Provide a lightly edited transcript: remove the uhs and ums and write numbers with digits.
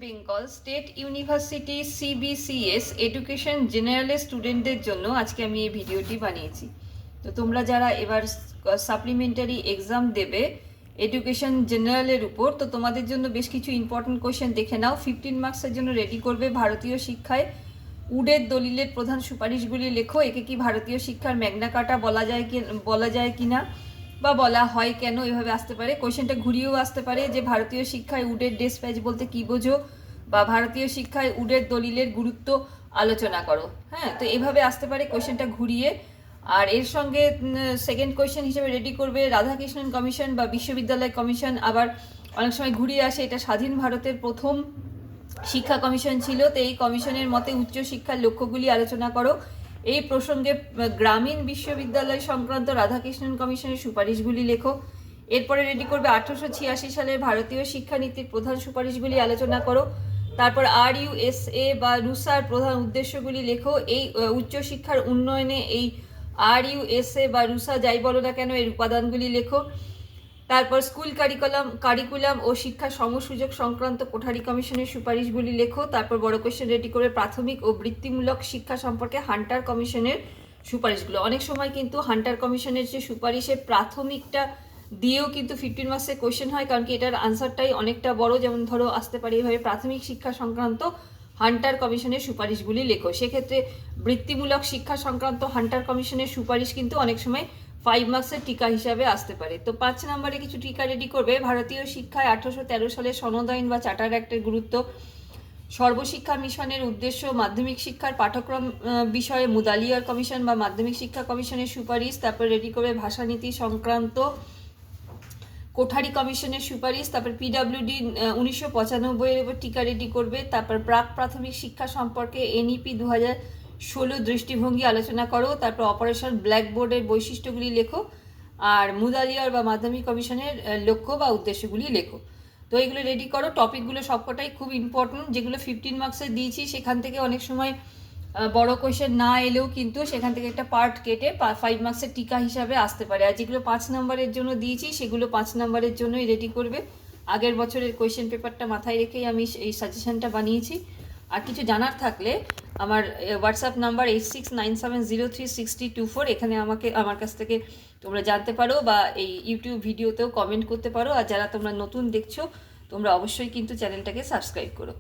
Bengal state university CBCS education জেনারেলের স্টুডেন্টদের জন্য আজকে আমি এই ভিডিওটি বানিয়েছি। তো তোমরা যারা এবার সাপ্লিমেন্টারি এক্সাম দেবে এডুকেশন জেনারেলের উপর, তো তোমাদের জন্য বেশ কিছু ইম্পর্টেন্ট কোয়েশ্চেন দেখে নাও। 15 মার্কসের জন্য রেডি করবে। ভারতীয় শিক্ষায় উডের দলিলের প্রধান সুপারিশগুলি লেখো। একে কি ভারতীয় শিক্ষার ম্যাগনা কার্টা বলা যায় কিনা বা বলা হয় কেন, এভাবে আসতে পারে। কোয়েশ্চেনটা ঘুরিয়েও আসতে পারে যে ভারতীয় শিক্ষায় উডের ডেসপ্যাচ বলতে কি বোঝো, বা ভারতীয় শিক্ষায় উডের দলিলের গুরুত্ব আলোচনা করো। হ্যাঁ, তো এভাবে আসতে পারে কোয়েশ্চেনটা ঘুরিয়ে। আর এর সঙ্গে সেকেন্ড কোয়েশ্চেন হিসেবে রেডি করবে রাধাকৃষ্ণন কমিশন বা বিশ্ববিদ্যালয় কমিশন। আবার অনেক সময় ঘুরিয়ে আসে এটা স্বাধীন ভারতের প্রথম শিক্ষা কমিশন ছিল, তো এই কমিশনের মতে উচ্চশিক্ষার লক্ষ্যগুলি আলোচনা করো। এই প্রসঙ্গে গ্রামীণ বিশ্ববিদ্যালয় সংক্রান্ত রাধাকৃষ্ণন কমিশনের সুপারিশগুলি লেখো। এরপরে রেডি করবে 1886 সালের ভারতীয় শিক্ষানীতির প্রধান সুপারিশগুলি আলোচনা করো। তারপর RUSA বা রুসার প্রধান উদ্দেশ্যগুলি লেখো। এই উচ্চশিক্ষার উন্নয়নে এই RUSA বা রুসা যাই বলো না কেন এর উপাদানগুলি লেখো। তারপর স্কুল কারিকুলাম ও শিক্ষা সমসুযোগ সংক্রান্ত কোঠারি কমিশনের সুপারিশগুলি লেখো। তারপর বড় কোয়েশ্চেন রেডি করে প্রাথমিক ও বৃত্তিমূলক শিক্ষা সম্পর্কে হান্টার কমিশনের সুপারিশগুলো। অনেক সময় কিন্তু হান্টার কমিশনের যে সুপারিশে প্রাথমিকটা দিয়েও কিন্তু 15 মার্কসের কোয়েশ্চেন হয়, কারণ কি এটার আনসারটাই অনেকটা বড়। যেমন ধরো আসতে পারে এভাবে প্রাথমিক শিক্ষা সংক্রান্ত হান্টার কমিশনের সুপারিশগুলি লেখো। সেক্ষেত্রে বৃত্তিমূলক শিক্ষা সংক্রান্ত হান্টার কমিশনের সুপারিশ কিন্তু অনেক সময় 5 মার্কসের টিকা হিসাবে আসতে পারে। তো 5 নম্বরে কিছু টিকা রেডি করবে। ভারতীয় শিক্ষায় 1813 সালের সনদ আইন বা চার্টার অ্যাক্টের গুরুত্ব, সর্বশিক্ষা মিশনের উদ্দেশ্য, মাধ্যমিক শিক্ষার পাঠ্যক্রম বিষয়ে মুদালিয়ার কমিশন বা মাধ্যমিক শিক্ষা কমিশনের সুপারিশ। তারপর রেডি করবে ভাষানীতি সংক্রান্ত কোঠারি কমিশনের সুপারিশ। তারপর PWD 1995 এর উপর টিকা রেডি করবে। তারপর প্রাক প্রাথমিক শিক্ষা সম্পর্কে NEP 2016 দৃষ্টিভঙ্গি আলোচনা করো। তারপর অপারেশন ব্ল্যাকবোর্ডের বৈশিষ্ট্যগুলি লেখো। আর মুদালিয়ার বা মাধ্যমিক কমিশনের লক্ষ্য বা উদ্দেশ্যগুলি লেখো। তো এগুলো রেডি করো। টপিকগুলো সবকটাই খুব ইম্পর্টেন্ট, যেগুলো 15 মার্কসে দিয়েছি সেখান থেকে অনেক সময় বড় কোয়েশ্চেন না এলেও কিন্তু সেখান থেকে একটা পার্ট কেটে 5 মার্কসের টিকা হিসাবে আসতে পারে। আর যেগুলো 5 নম্বরের জন্য দিয়েছি সেগুলো 5 নম্বরের জন্যই রেডি করবে। আগের বছরের কোয়েশ্চেন পেপারটা মাথায় রেখেই আমি এই সাজেশনটা বানিয়েছি। আর কিছু জানার থাকলে আমার হোয়াটসঅ্যাপ নাম্বার 8697036024, এখানে আমার কাছ থেকে তোমরা জানতে পারো, বা এই ইউটিউব ভিডিওতেও কমেন্ট করতে পারো। আর যারা তোমরা নতুন দেখছো তোমরা অবশ্যই কিন্তু চ্যানেলটাকে সাবস্ক্রাইব করো।